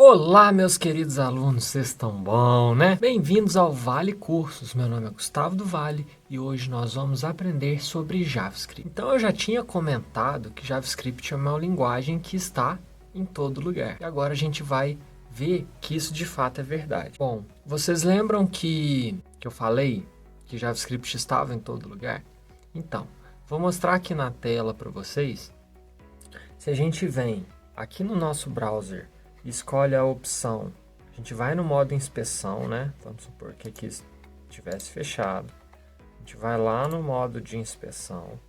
Olá, meus queridos alunos, vocês estão bom, né? Bem-vindos ao Vale Cursos. Meu nome é Gustavo do Vale e hoje nós vamos aprender sobre JavaScript. Então, eu já tinha comentado que JavaScript é uma linguagem que está em todo lugar. E agora a gente vai ver que isso de fato é verdade. Bom, vocês lembram que eu falei que JavaScript estava em todo lugar? Então, vou mostrar aqui na tela para vocês. Se a gente vem aqui no nosso browser, escolhe a opção, a gente vai no modo inspeção, né? Vamos supor que aqui estivesse fechado. A gente vai lá no modo de inspeção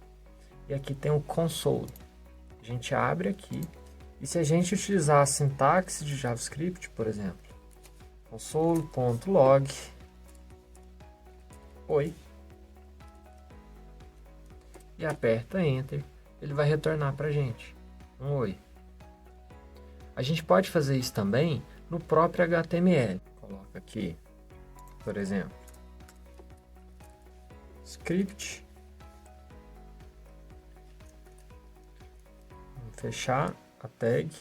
e aqui tem o console. A gente abre aqui e se a gente utilizar a sintaxe de JavaScript, por exemplo, console.log, oi, e aperta Enter, ele vai retornar para a gente um oi. A gente pode fazer isso também no próprio HTML. Coloca aqui, por exemplo, script. Vamos fechar a tag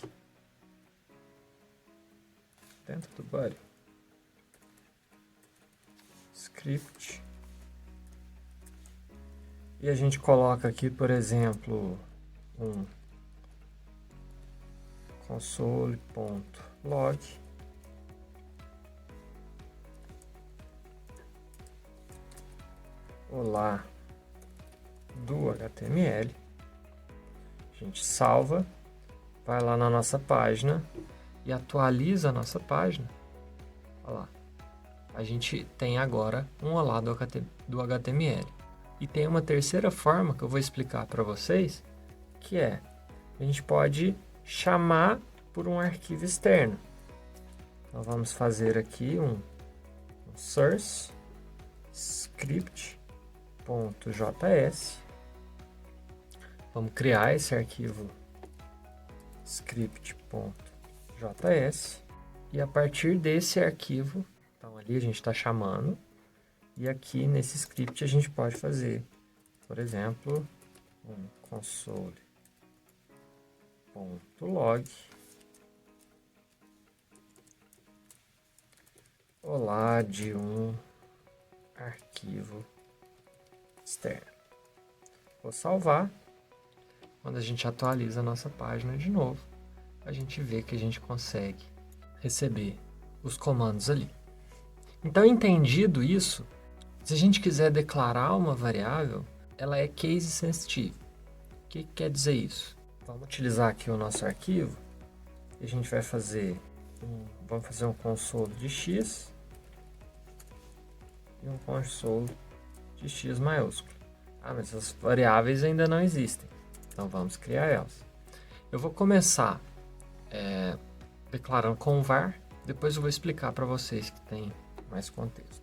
dentro do body. Script. E a gente coloca aqui, por exemplo, um console.log olá do HTML. A gente salva, vai lá na nossa página e atualiza a nossa página. Olha lá. A gente tem agora um olá do HTML. E tem uma terceira forma que eu vou explicar para vocês, que é, a gente pode chamar por um arquivo externo. Então vamos fazer aqui um source script.js. Vamos criar esse arquivo script.js e a partir desse arquivo, então ali a gente está chamando e aqui nesse script a gente pode fazer, por exemplo, um console.log olá de um arquivo externo. Vou salvar. Quando a gente atualiza a nossa página de novo, a gente vê que a gente consegue receber os comandos ali. Então, entendido isso, se a gente quiser declarar uma variável, ela é case sensitive. O que quer dizer isso? Vamos utilizar aqui o nosso arquivo e a gente vai fazer vamos fazer um console de x e um console de x maiúsculo. Mas as variáveis ainda não existem, então vamos criar elas. Eu vou começar declarando com var, depois eu vou explicar para vocês que tem mais contexto.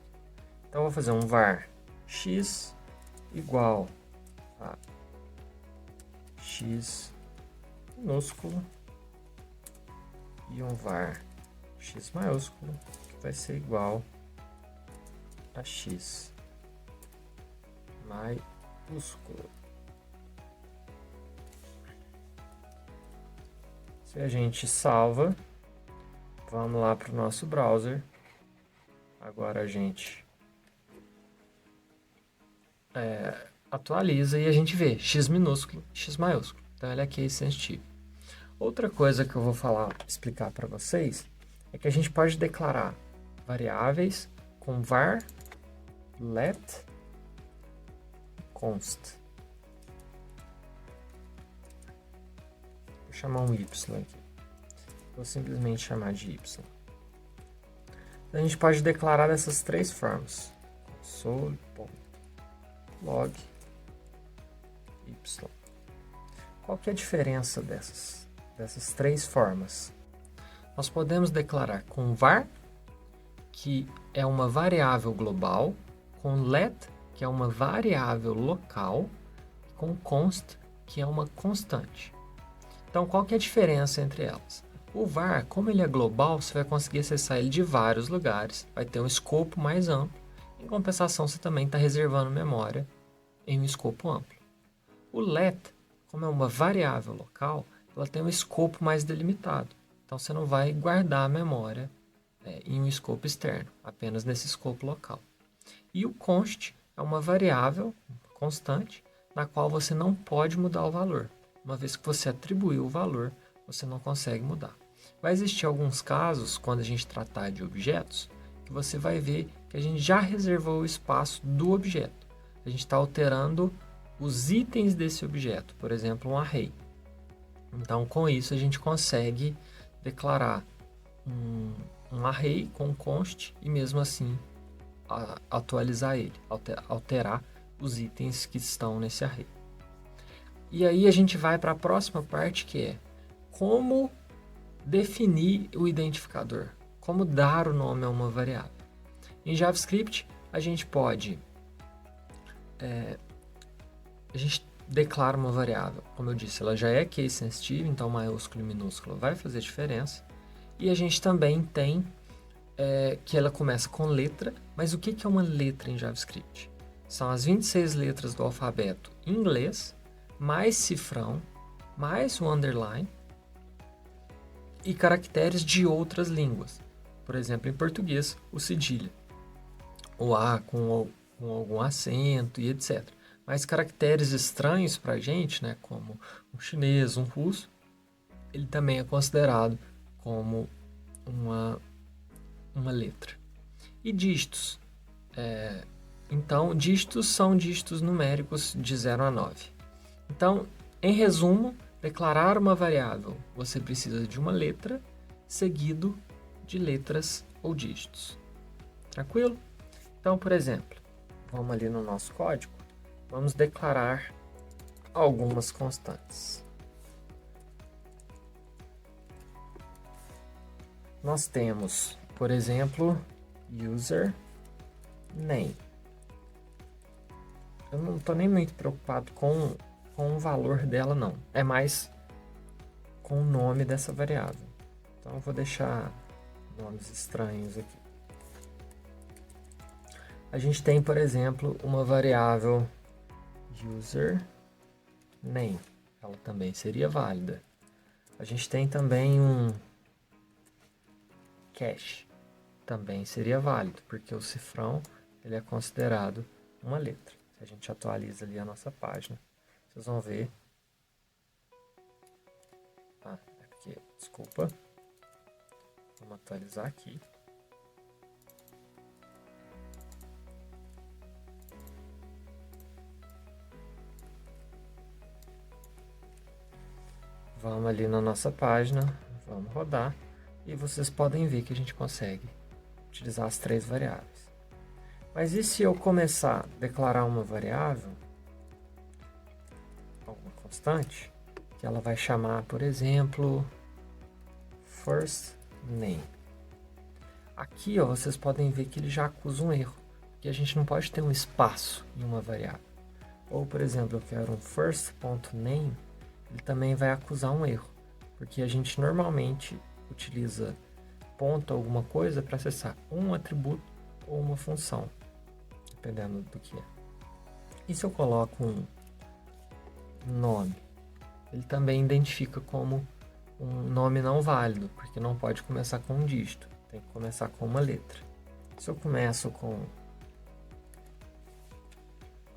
Então eu vou fazer um var x igual a x minúsculo e um var x maiúsculo que vai ser igual a x maiúsculo. Se a gente salva, vamos lá para o nosso browser. Agora a gente atualiza e a gente vê x minúsculo, x maiúsculo. Então ele é case sensitive. Outra coisa que eu vou explicar para vocês é que a gente pode declarar variáveis com var, let, const. Vou chamar um y aqui. Vou simplesmente chamar de y. A gente pode declarar dessas três formas. Console.log y. Qual que é a diferença dessas três formas? Nós podemos declarar com var, que é uma variável global, com let, que é uma variável local, e com const, que é uma constante. Então, qual que é a diferença entre elas? O var, como ele é global, você vai conseguir acessar ele de vários lugares, vai ter um escopo mais amplo. Em compensação, você também está reservando memória em um escopo amplo. O let, como é uma variável local, ela tem um escopo mais delimitado. Então, você não vai guardar a memória em um escopo externo, apenas nesse escopo local. E o const é uma variável constante na qual você não pode mudar o valor. Uma vez que você atribuiu o valor, você não consegue mudar. Vai existir alguns casos, quando a gente tratar de objetos, que você vai ver que a gente já reservou o espaço do objeto. A gente está alterando os itens desse objeto, por exemplo, um array. Então, com isso, a gente consegue declarar um array com const e mesmo assim atualizar ele, alterar os itens que estão nesse array. E aí a gente vai para a próxima parte, que é como definir o identificador, como dar o nome a uma variável. Em JavaScript, a gente pode a gente declara uma variável, como eu disse, ela já é case sensitive, então maiúsculo e minúsculo vai fazer diferença. E a gente também tem que ela começa com letra, mas o que é uma letra em JavaScript? São as 26 letras do alfabeto em inglês, mais cifrão, mais o underline e caracteres de outras línguas. Por exemplo, em português, o cedilha, o A com algum acento e etc. Mas caracteres estranhos para a gente, né, como um chinês, um russo, ele também é considerado como uma letra. E dígitos. Então, dígitos são dígitos numéricos de 0 a 9. Então, em resumo, declarar uma variável, você precisa de uma letra seguido de letras ou dígitos. Tranquilo? Então, por exemplo, vamos ali no nosso código, vamos declarar algumas constantes. Nós temos, por exemplo, user name. Eu não estou nem muito preocupado com o valor dela, não. É mais com o nome dessa variável. Então, eu vou deixar nomes estranhos aqui. A gente tem, por exemplo, uma variável user name. Ela também seria válida. A gente tem também um cache. Também seria válido, porque o cifrão ele é considerado uma letra. Se a gente atualiza ali a nossa página, vocês vão ver. É porque, desculpa. Vamos atualizar aqui. Vamos ali na nossa página, vamos rodar e vocês podem ver que a gente consegue utilizar as três variáveis. Mas e se eu começar a declarar uma variável, alguma constante, que ela vai chamar, por exemplo, first name. Aqui, ó, vocês podem ver que ele já acusa um erro, porque a gente não pode ter um espaço em uma variável. Ou, por exemplo, eu quero um first.name, ele também vai acusar um erro, porque a gente normalmente utiliza ponto alguma coisa para acessar um atributo ou uma função, dependendo do que é. E se eu coloco um nome, ele também identifica como um nome não válido, porque não pode começar com um dígito, tem que começar com uma letra. Se eu começo com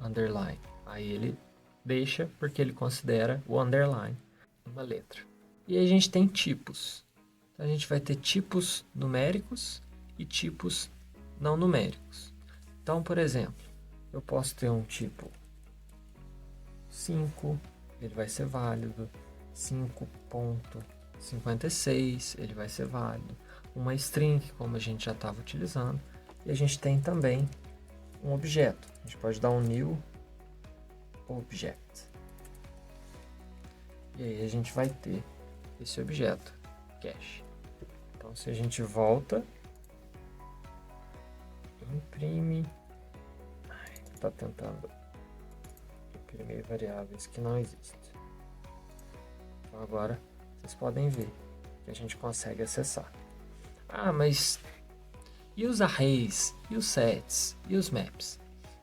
underline, aí ele deixa porque ele considera o underline uma letra. E aí a gente tem tipos. Então, a gente vai ter tipos numéricos e tipos não numéricos. Então, por exemplo, eu posso ter um tipo 5, ele vai ser válido. 5.56, ele vai ser válido. Uma string, como a gente já estava utilizando. E a gente tem também um objeto. A gente pode dar um new object. E aí a gente vai ter esse objeto, cache. Então, se a gente volta, imprime, está tentando imprimir variáveis que não existem. Então, agora vocês podem ver que a gente consegue acessar. Mas e os arrays, e os sets, e os maps?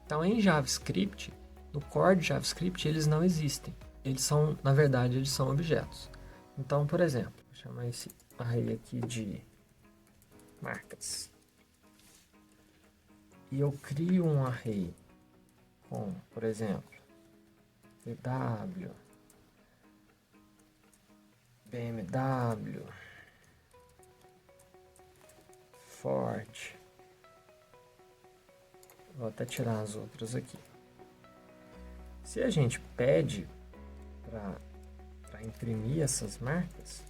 Então, em JavaScript, no core de JavaScript, eles não existem. Eles são, na verdade, eles são objetos. Então, por exemplo, vou chamar esse array aqui de marcas. E eu crio um array com, por exemplo, VW, BMW, Ford. Vou até tirar as outras aqui. Se a gente pede para imprimir essas marcas,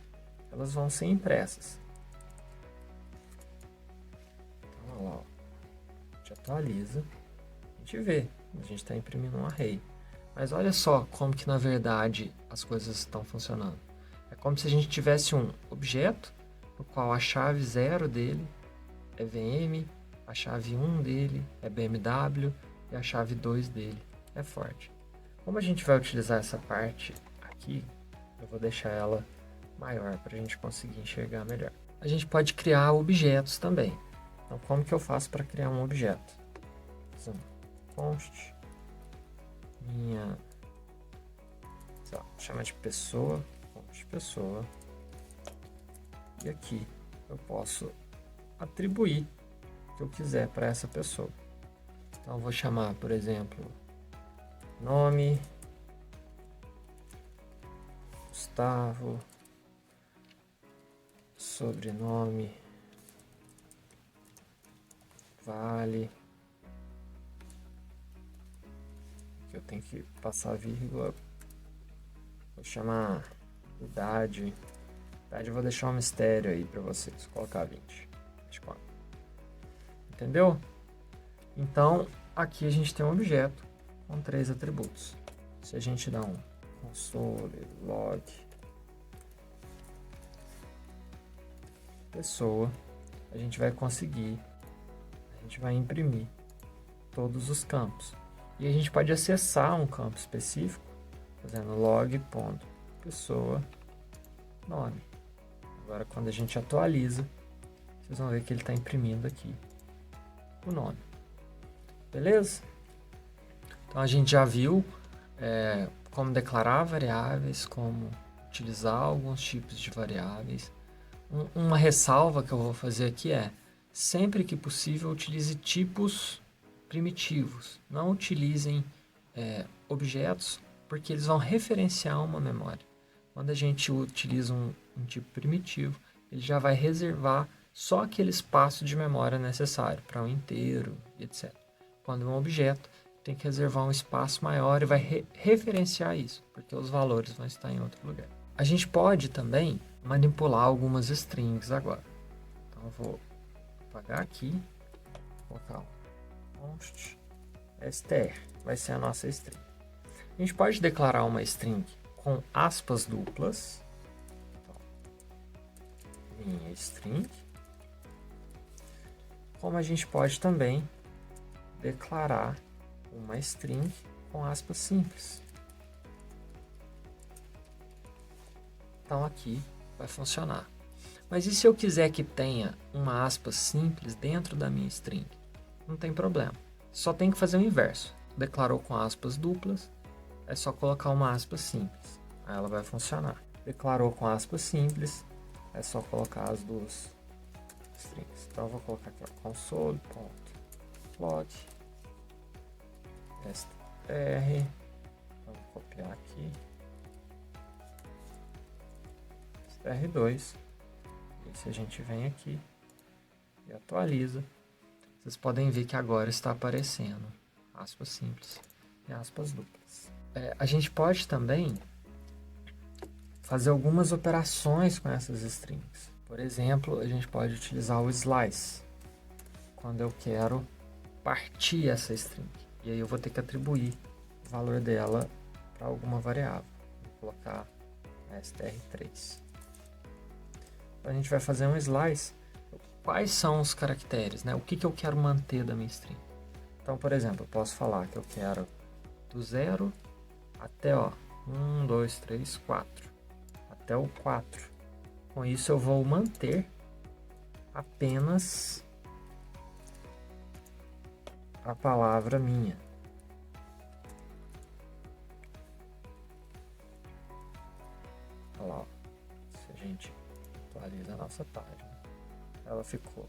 elas vão ser impressas. Então, olha lá, ó. A gente atualiza, a gente vê, a gente está imprimindo um array. Mas olha só como que na verdade as coisas estão funcionando. É como se a gente tivesse um objeto no qual a chave 0 dele é VM, a chave 1 dele é BMW e a chave 2 dele é Ford. Como a gente vai utilizar essa parte aqui, eu vou deixar ela maior para a gente conseguir enxergar melhor. A gente pode criar objetos também. Então, como que eu faço para criar um objeto? Const minha, sei lá, chama de pessoa, const pessoa, e aqui eu posso atribuir o que eu quiser para essa pessoa. Então, eu vou chamar, por exemplo, nome Gustavo, sobrenome Vale. Aqui eu tenho que passar vírgula. Vou chamar idade. Idade eu vou deixar um mistério aí para vocês. Vou colocar 20. 24. Entendeu? Então, aqui a gente tem um objeto com 3 atributos. Se a gente dá um console log pessoa, a gente vai conseguir, a gente vai imprimir todos os campos. E a gente pode acessar um campo específico fazendo log.pessoa nome. Agora, quando a gente atualiza, vocês vão ver que ele está imprimindo aqui o nome. Beleza? Então a gente já viu como declarar variáveis, como utilizar alguns tipos de variáveis. Uma ressalva que eu vou fazer aqui é: sempre que possível, utilize tipos primitivos. Não utilizem objetos, porque eles vão referenciar uma memória. Quando a gente utiliza um tipo primitivo, ele já vai reservar só aquele espaço de memória necessário para um inteiro, etc. Quando é um objeto, tem que reservar um espaço maior e vai referenciar isso, porque os valores vão estar em outro lugar. A gente pode também manipular algumas strings agora. Então eu vou apagar aqui, colocar um const str, vai ser a nossa string. A gente pode declarar uma string com aspas duplas. Então, minha string. Como a gente pode também declarar uma string com aspas simples. Então aqui vai funcionar. Mas e se eu quiser que tenha uma aspa simples dentro da minha string? Não tem problema. Só tem que fazer o inverso. Declarou com aspas duplas, é só colocar uma aspa simples. Aí ela vai funcionar. Declarou com aspas simples, é só colocar as duas strings. Então eu vou colocar aqui, ó, console.log str. Vamos copiar aqui. str2. E se a gente vem aqui e atualiza, vocês podem ver que agora está aparecendo aspas simples e aspas duplas. A gente pode também fazer algumas operações com essas strings. Por exemplo, a gente pode utilizar o slice quando eu quero partir essa string. E aí eu vou ter que atribuir o valor dela para alguma variável. Vou colocar str3. Então a gente vai fazer um slice. Quais são os caracteres, né? O que eu quero manter da minha string? Então, por exemplo, eu posso falar que eu quero do 0 até 1, 2, 3, 4. Até o 4. Com isso eu vou manter apenas a palavra minha. Olha lá, ó. Se a gente ali da nossa página. Ela ficou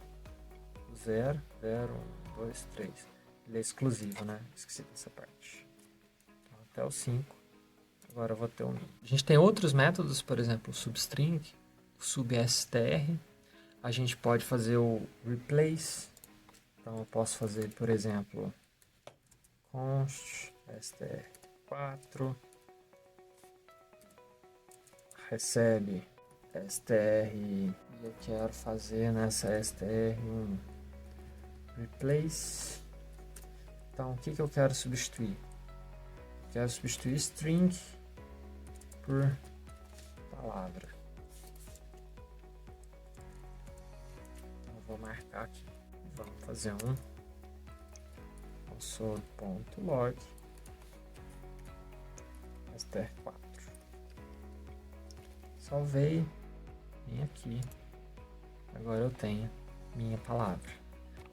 0, 0, 1, 2, 3. Ele é exclusivo, né? Esqueci dessa parte. Então, até o 5. Agora eu vou ter o min. A gente tem outros métodos, por exemplo, o substring, o substr. A gente pode fazer o replace. Então eu posso fazer, por exemplo, const str4 recebe str e eu quero fazer nessa str1 replace. Então o que eu quero substituir? Eu quero substituir string por palavra. Então, eu vou marcar aqui. Vamos fazer um console.log str4. Salvei, vem aqui. Agora eu tenho minha palavra.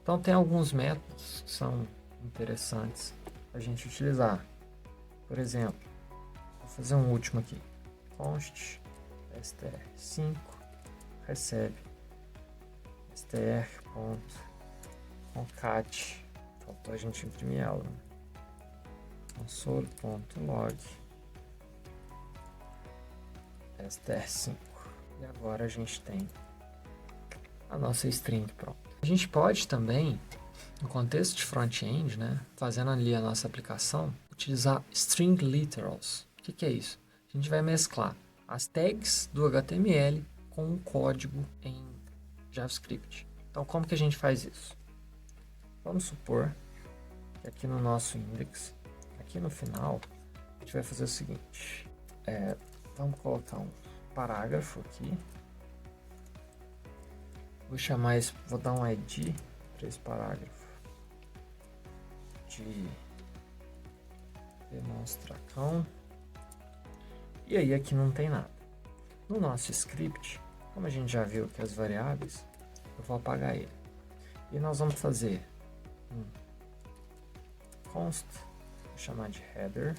Então tem alguns métodos que são interessantes a gente utilizar. Por exemplo, vou fazer um último aqui. Const str5 recebe str.concat. Faltou a gente imprimir ela, né? console.log str5. E agora a gente tem a nossa string pronta. A gente pode também, no contexto de front-end, né, fazendo ali a nossa aplicação, utilizar string literals. O que é isso? A gente vai mesclar as tags do HTML com o código em JavaScript. Então, como que a gente faz isso? Vamos supor que aqui no nosso index, aqui no final, a gente vai fazer o seguinte. Vamos colocar um parágrafo aqui. Vou chamar esse, vou dar um ID para esse parágrafo de demonstração. E aí aqui não tem nada. No nosso script, como a gente já viu que as variáveis, eu vou apagar ele. E nós vamos fazer um const, vou chamar de header.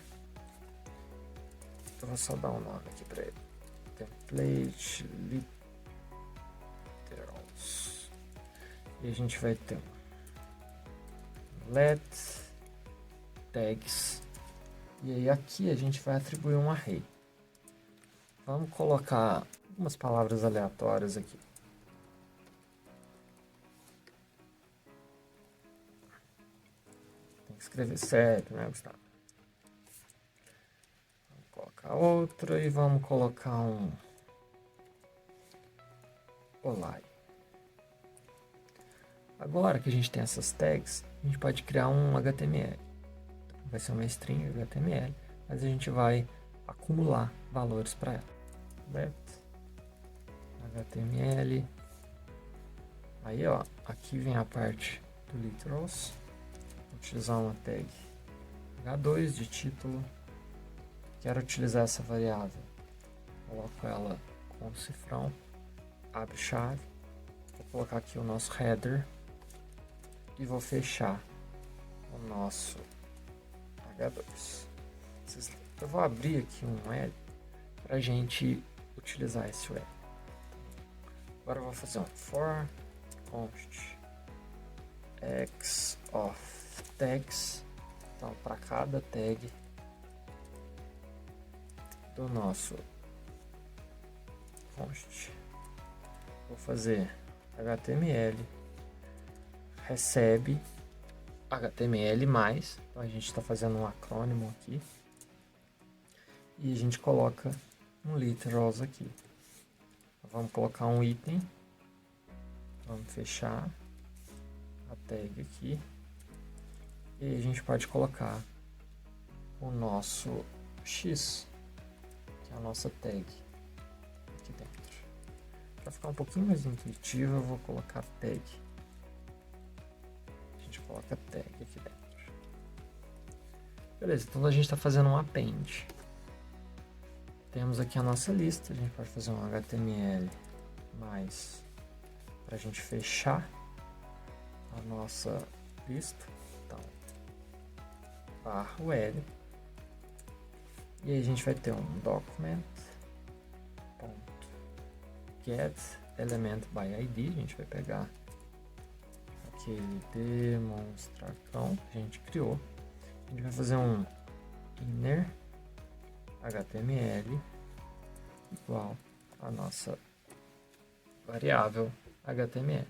Eu vou só dar um nome aqui para ele. Template literals. E a gente vai ter um let tags. E aí aqui a gente vai atribuir um array. Vamos colocar algumas palavras aleatórias aqui. Tem que escrever certo, né, Gustavo? Vamos colocar outra e vamos colocar um olá. Agora que a gente tem essas tags, a gente pode criar um HTML. Então, vai ser uma string HTML, mas a gente vai acumular valores para ela. Let HTML. Aí, ó, aqui vem a parte do literals. Vou utilizar uma tag h2 de título. Quero utilizar essa variável. Coloco ela com o cifrão. Abre chave. Vou colocar aqui o nosso header. E vou fechar o nosso H2. Eu vou abrir aqui um L para a gente utilizar esse L. Agora eu vou fazer um for const x of tags. Então, para cada tag do nosso const, vou fazer HTML recebe HTML+, então a gente está fazendo um acrônimo aqui, e a gente coloca um literals aqui. Vamos colocar um item, vamos fechar a tag aqui, e a gente pode colocar o nosso X, que é a nossa tag, aqui dentro. Para ficar um pouquinho mais intuitivo, eu vou colocar tag. Coloca tag aqui dentro. Beleza, então a gente está fazendo um append. Temos aqui a nossa lista. A gente pode fazer um HTML mais para a gente fechar a nossa lista. Então, barra L. E aí a gente vai ter um document.get element by ID, a gente vai pegar aquele demonstracão que a gente criou. A gente vai fazer um inner HTML igual a nossa variável HTML.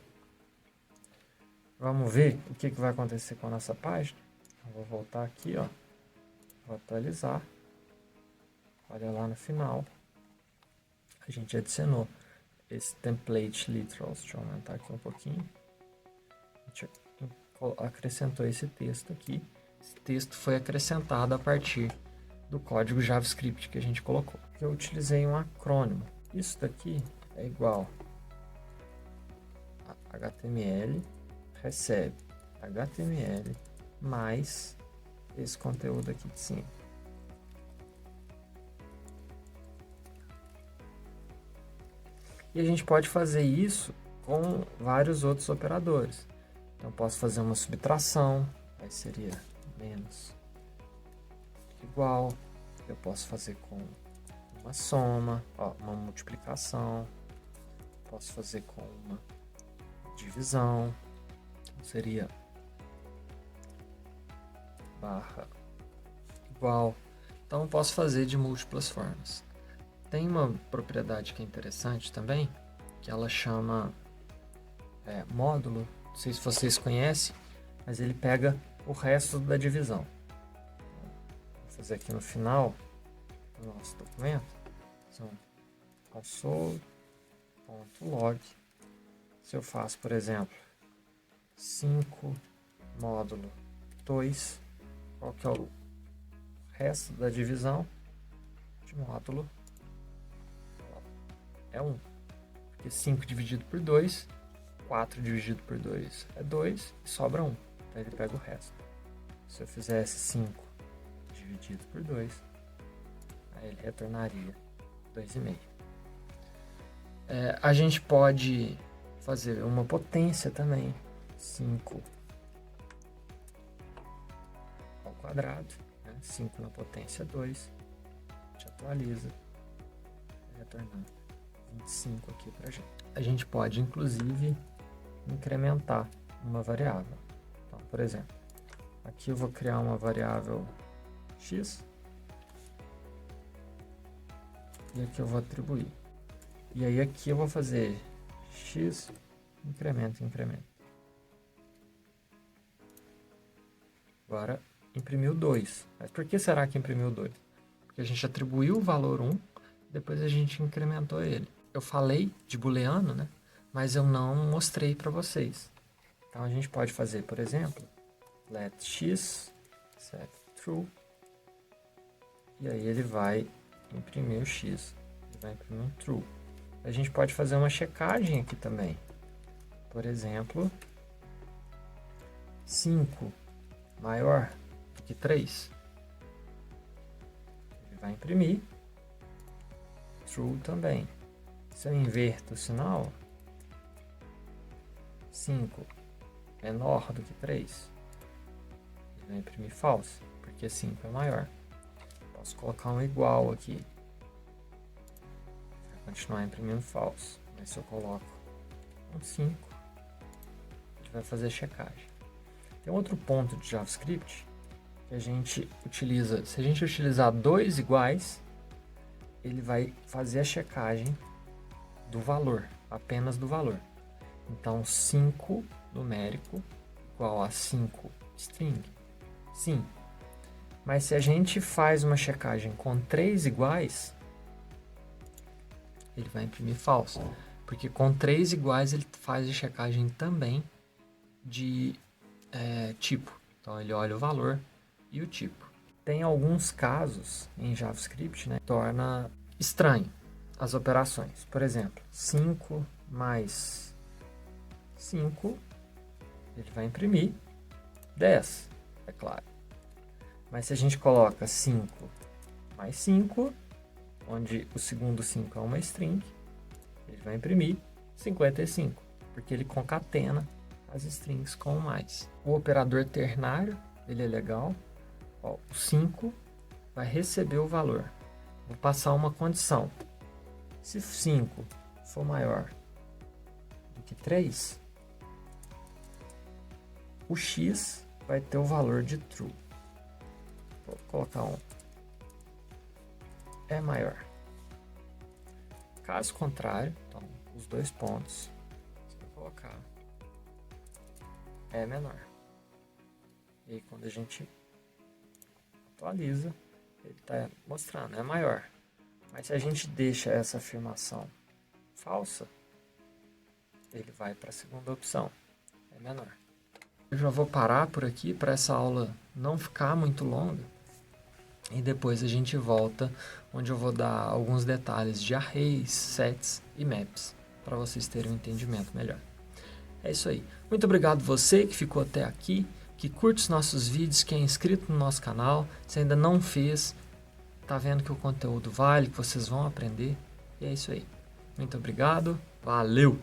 Vamos ver o que vai acontecer com a nossa página. Eu vou voltar aqui, ó, vou atualizar. Olha lá no final, a gente adicionou esse template literals. Deixa eu aumentar aqui um pouquinho. A gente acrescentou esse texto aqui. Esse texto foi acrescentado a partir do código JavaScript que a gente colocou. Eu utilizei um acrônimo. Isso daqui é igual a HTML recebe HTML mais esse conteúdo aqui de cima. E a gente pode fazer isso com vários outros operadores. Então, posso fazer uma subtração, aí seria menos igual. Eu posso fazer com uma soma, ó, uma multiplicação. Posso fazer com uma divisão. Então, seria barra igual. Então, eu posso fazer de múltiplas formas. Tem uma propriedade que é interessante também, que ela chama módulo. Não sei se vocês conhecem, mas ele pega o resto da divisão. Vou fazer aqui no final do nosso documento. Então, console.log. Se eu faço, por exemplo, 5 módulo 2, qual que é o resto da divisão de módulo? É 1. Porque 5 dividido por 2, 4 dividido por 2 é 2 e sobra 1. Então ele pega o resto. Se eu fizesse 5 dividido por 2, aí ele retornaria 2,5. A gente pode fazer uma potência também. 5 ao quadrado. Né? 5 na potência 2. A gente atualiza. Retornando 25 aqui pra gente. A gente pode, inclusive, incrementar uma variável. Então, por exemplo, aqui eu vou criar uma variável x e aqui eu vou atribuir. E aí aqui eu vou fazer x incremento. Agora imprimiu 2. Mas por que será que imprimiu 2? Porque a gente atribuiu o valor 1, depois a gente incrementou ele. Eu falei de booleano, né? Mas eu não mostrei para vocês. Então a gente pode fazer, por exemplo, let x set true. E aí ele vai imprimir o x. Ele vai imprimir um true. A gente pode fazer uma checagem aqui também. Por exemplo, 5 maior do que 3. Ele vai imprimir true também. Se eu inverto o sinal, 5 menor do que 3, ele vai imprimir false, porque 5 é maior. Posso colocar um igual aqui, vai continuar imprimindo false. Mas se eu coloco um 5, ele vai fazer checagem. Tem outro ponto de JavaScript que a gente utiliza. Se a gente utilizar 2 iguais, ele vai fazer a checagem do valor, apenas do valor. Então, 5 numérico igual a 5 string. Sim. Mas se a gente faz uma checagem com 3 iguais, ele vai imprimir falso. Porque com 3 iguais ele faz a checagem também de tipo. Então, ele olha o valor e o tipo. Tem alguns casos em JavaScript, né, que torna estranho as operações. Por exemplo, 5 mais 5, ele vai imprimir 10, é claro. Mas se a gente coloca 5 mais 5, onde o segundo 5 é uma string, ele vai imprimir 55, porque ele concatena as strings com mais. O operador ternário, ele é legal. Ó, o 5 vai receber o valor. Vou passar uma condição. Se 5 for maior aqui 3, o x vai ter o valor de true. Vou colocar um é maior. Caso contrário, então os dois pontos, você vai colocar é menor. E aí quando a gente atualiza, ele está mostrando é maior. Mas se a gente deixa essa afirmação falsa, ele vai para a segunda opção, é menor. Eu já vou parar por aqui para essa aula não ficar muito longa. E depois a gente volta, onde eu vou dar alguns detalhes de arrays, sets e maps, para vocês terem um entendimento melhor. É isso aí. Muito obrigado você que ficou até aqui, que curte os nossos vídeos, que é inscrito no nosso canal. Se ainda não fez, tá vendo que o conteúdo vale, que vocês vão aprender. E é isso aí. Muito obrigado. Valeu!